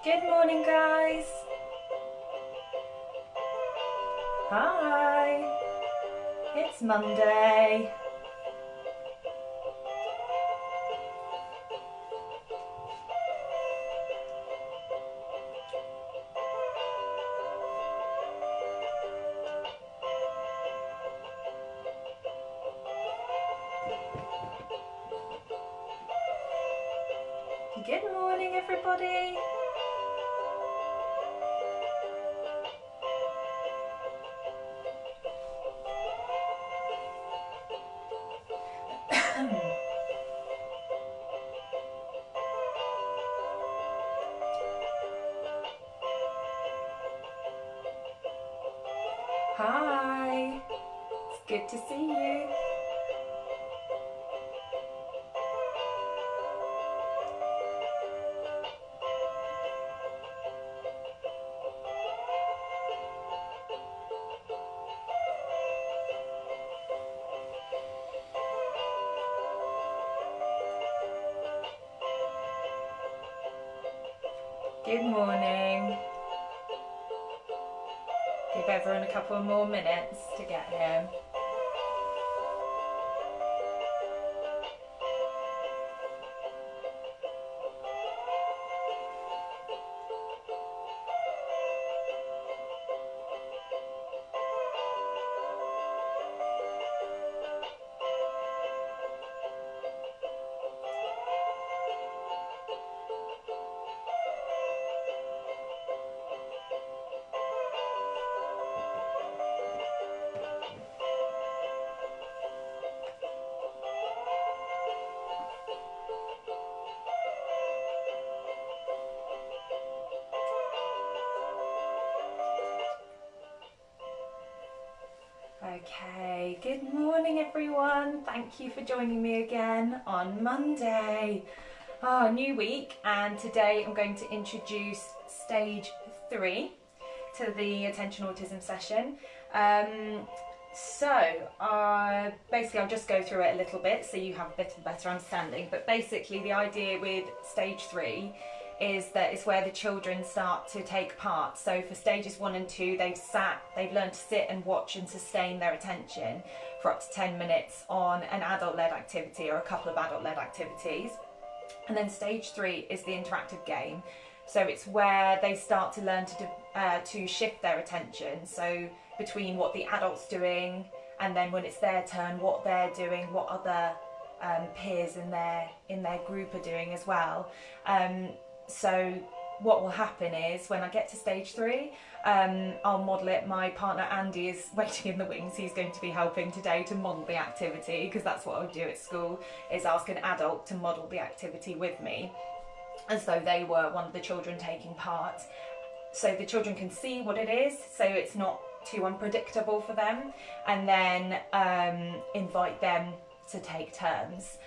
Good morning, guys. Hi. It's Monday. Good morning, everybody. Hi. It's good to see you. Good morning. Give everyone a couple more minutes to get here. Okay, good morning everyone. Thank you for joining me again on Monday. New week, and today I'm going to introduce stage 3 to the attention autism session. Basically I'll just go through it a little bit so you have a bit of a better understanding, but basically the idea with stage 3 is that it's where the children start to take part. So for stages 1 and 2, they've learned to sit and watch and sustain their attention for up to 10 minutes on an adult-led activity or a couple of adult-led activities. And then stage 3 is the interactive game. So it's where they start to learn to shift their attention. So between what the adult's doing, and then when it's their turn, what they're doing, what other peers in their group are doing as well. So what will happen is when I get to stage 3, I'll model it. My partner Andy is waiting in the wings. He's going to be helping today to model the activity, because that's what I would do at school, is ask an adult to model the activity with me, as though they were one of the children taking part. So the children can see what it is, so it's not too unpredictable for them, and then invite them to take turns.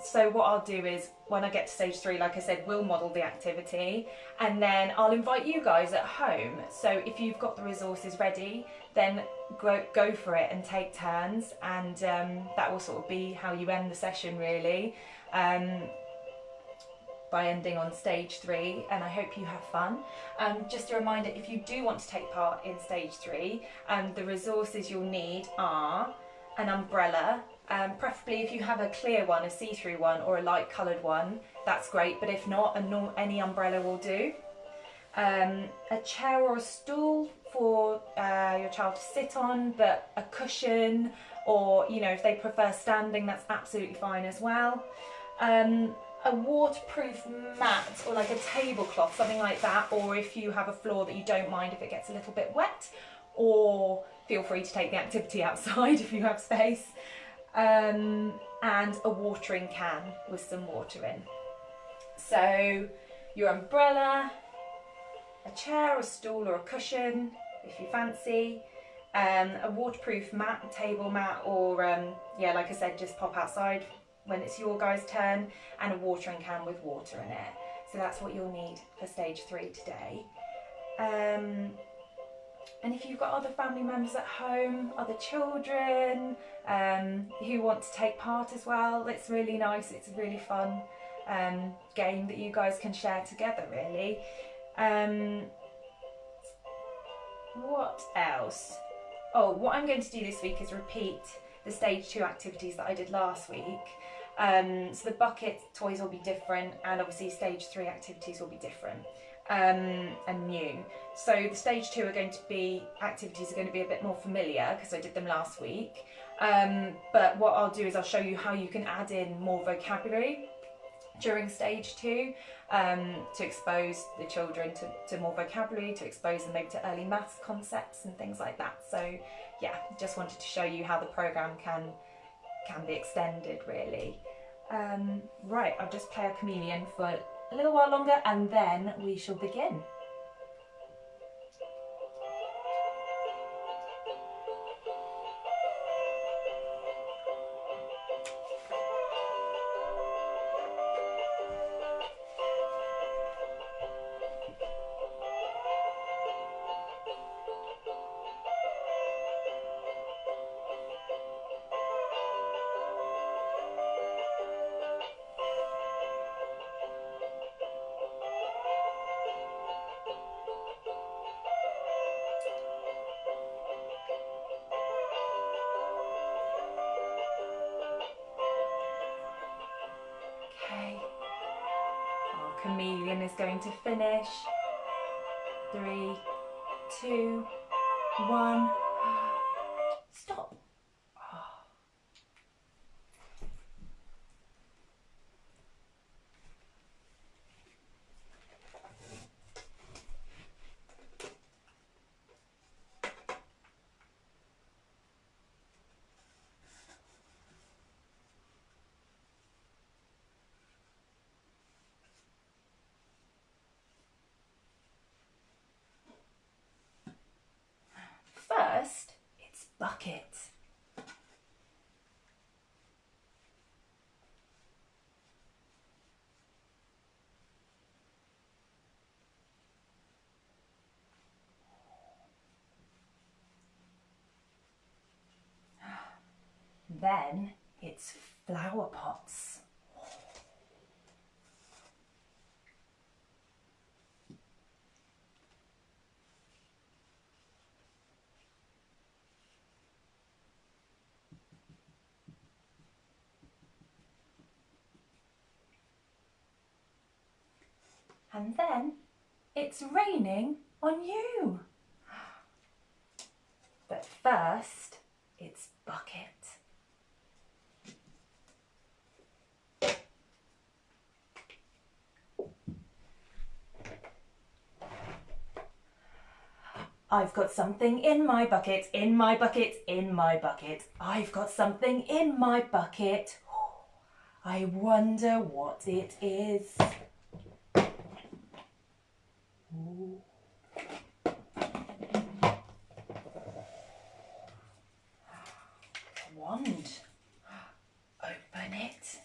So what I'll do is, when I get to stage 3, like I said, we'll model the activity, and then I'll invite you guys at home. So if you've got the resources ready, then go for it and take turns, and that will sort of be how you end the session, really, by ending on stage 3, and I hope you have fun. Just a reminder, if you do want to take part in stage 3, the resources you'll need are an umbrella. Preferably if you have a clear one, a see-through one, or a light coloured one, that's great, but if not, any umbrella will do. A chair or a stool for your child to sit on, but a cushion, or if they prefer standing, that's absolutely fine as well. A waterproof mat, or like a tablecloth, something like that, or if you have a floor that you don't mind if it gets a little bit wet, or feel free to take the activity outside if you have space. And a watering can with some water in. So your umbrella, a chair, a stool or a cushion if you fancy, a waterproof mat, table mat, or like I said, just pop outside when it's your guys' turn, and a watering can with water in it. So that's what you'll need for stage 3 today. And if you've got other family members at home, other children who want to take part as well, it's really nice, it's really fun. game that you guys can share together, really. What else? Oh, what I'm going to do this week is repeat the stage 2 activities that I did last week. So the bucket toys will be different, and obviously stage 3 activities will be different and new. So the stage 2 activities are going to be a bit more familiar because I did them last week. But what I'll do is I'll show you how you can add in more vocabulary during stage 2 to expose the children to more vocabulary, to expose them maybe to early maths concepts and things like that. So yeah, just wanted to show you how the programme can be extended, really. Right, I'll just play a Chameleon for a little while longer and then we shall begin. Okay, our Chameleon is going to finish. 3, 2, 1, stop. First, it's bucket. Then it's flower pots. And then it's raining on you. But first, it's bucket. I've got something in my bucket, in my bucket, in my bucket. I've got something in my bucket. I wonder what it is. Ooh. Wand. Open it.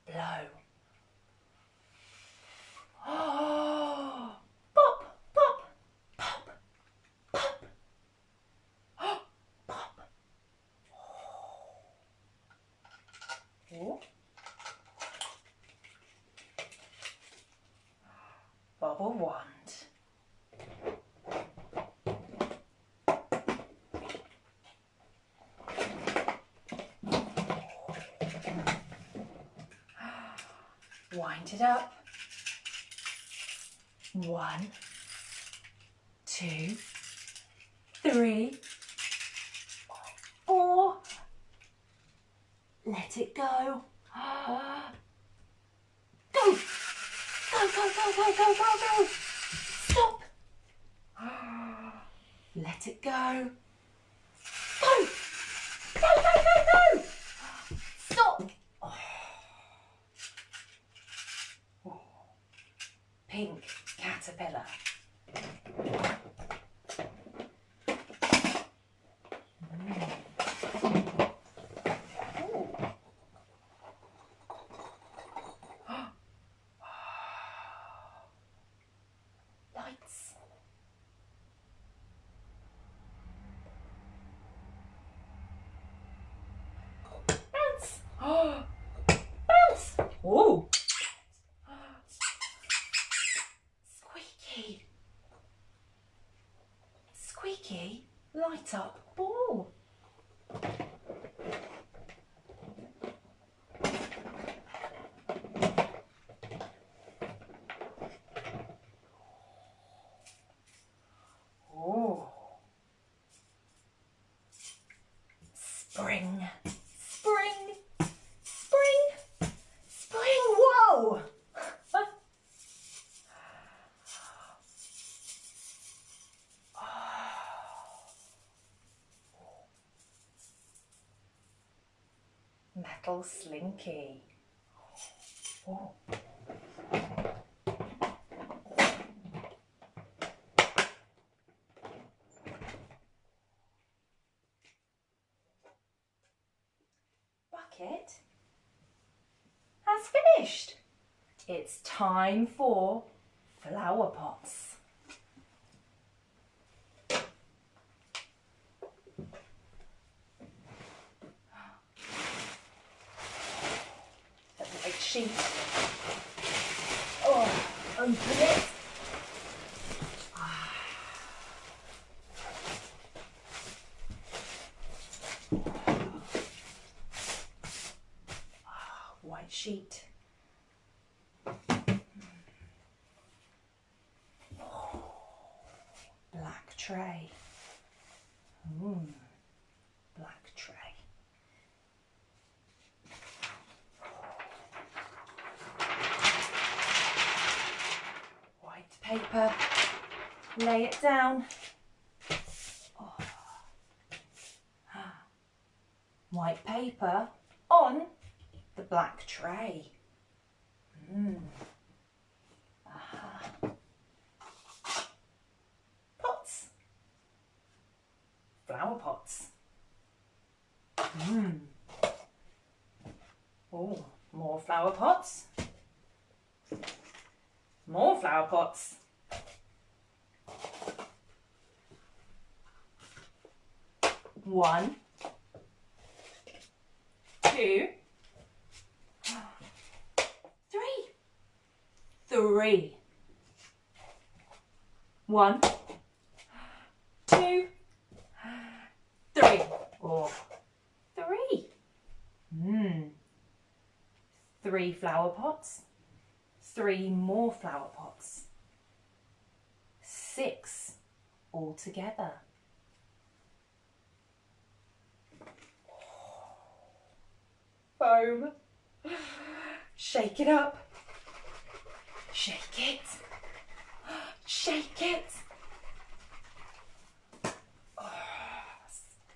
Blow. Oh, pop, pop, pop, pop. Oh, pop. Oh. Bubble wand. Wind it up. 1, 2, 3, 4. Let it go. Go! Go, go, go, go, go, go, go! Stop! Let it go. Go! Go, go, go, go! Stop! Oh. Pink caterpillar. Lights. light up ball. Oh. Spring, spring, spring, spring, whoa! Metal slinky. Oh. Bucket has finished. It's time for flower pots. A white sheet. Oh, open it. White sheet. Black tray. Black tray. White paper. Lay it down. Oh. White paper on the black tray. Pots. Flower pots. Oh, more flower pots. More flower pots. One, two, three. One, two, three. Oh, three. Three flower pots. Three more flower pots. 6 altogether. Foam. Shake it up. Shake it. Shake it.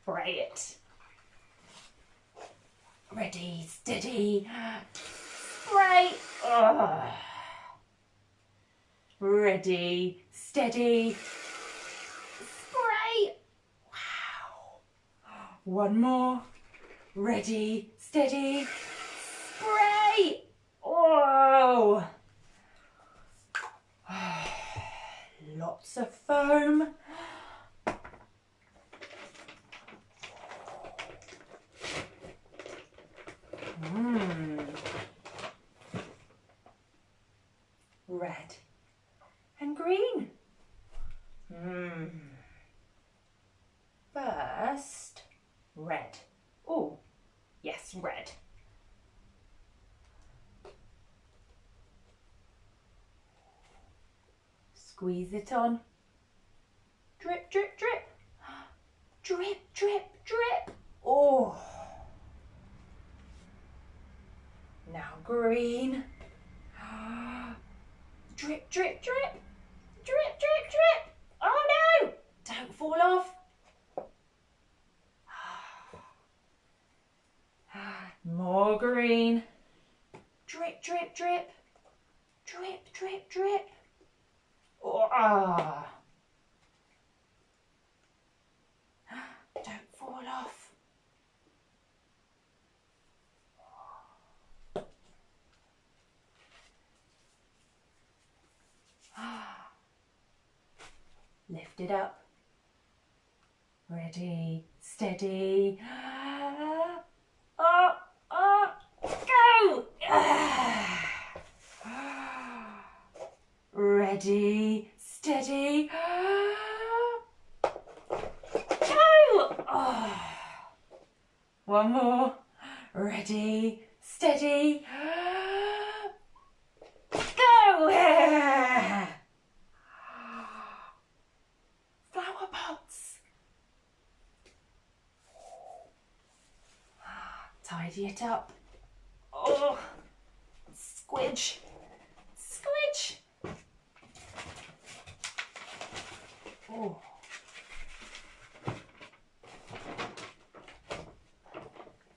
Spray it. Ready, steady, spray. Ready, steady, spray. Wow. One more. Ready, steady, spray. Whoa. Lots of foam. Red and green. First, red. Oh, yes, red. Squeeze it on. Drip, drip, drip. Drip, drip, drip. Oh. Now green. Drip, drip, drip. Drip, drip, drip. Oh no! Don't fall off. More green. Drip, drip, drip. Drip, drip, drip. Oh, Don't fall off. Lift it up. Ready, steady. Go! Ready, steady. Go! One more. Ready, steady, go! Flower pots. Tidy it up. Oh, squidge, squidge. Oh.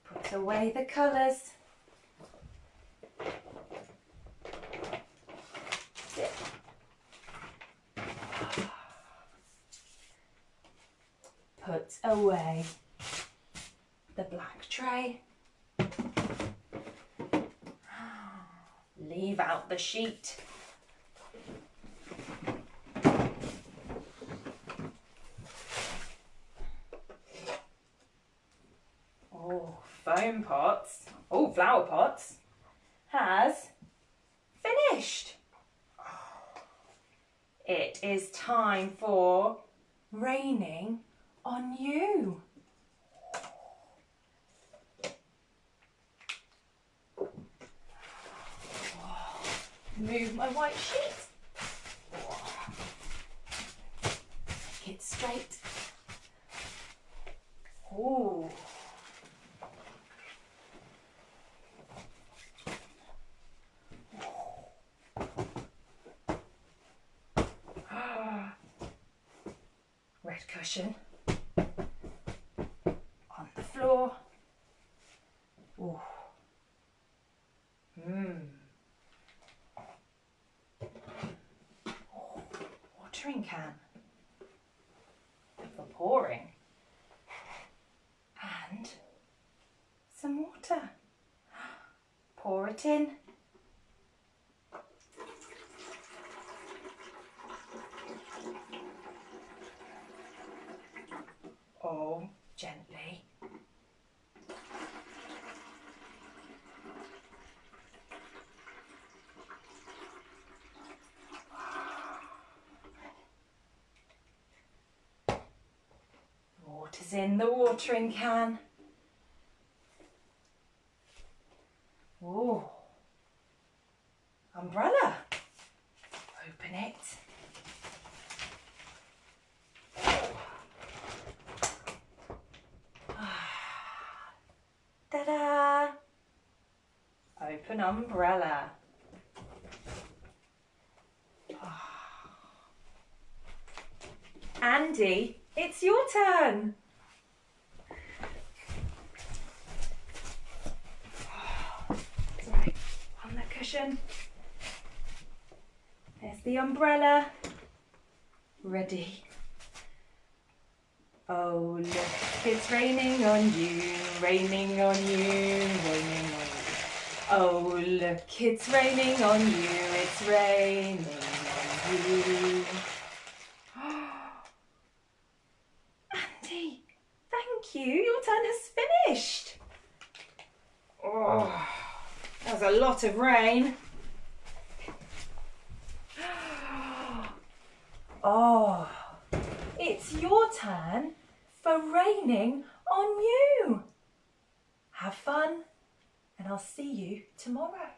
Put away the colours. Put away the black tray. Leave out the sheet. Oh, foam pots. Oh, flower pots has finished. It is time for raining on you. Move my white sheet. Make it straight. Ooh. Red cushion on the floor. Ooh. Watering can for pouring, and some water. Pour it in. Oh, gently. Water's in the watering can. Oh, umbrella. Open it. Ta-da! Open umbrella. Andy, it's your turn. Right, on the cushion. There's the umbrella. Ready. Oh, look, it's raining on you, raining on you, raining on you. Oh, look, it's raining on you, it's raining on you. Andy, thank you, your turn has finished. Oh, that was a lot of rain. Oh. It's your turn for raining on you. Have fun, and I'll see you tomorrow.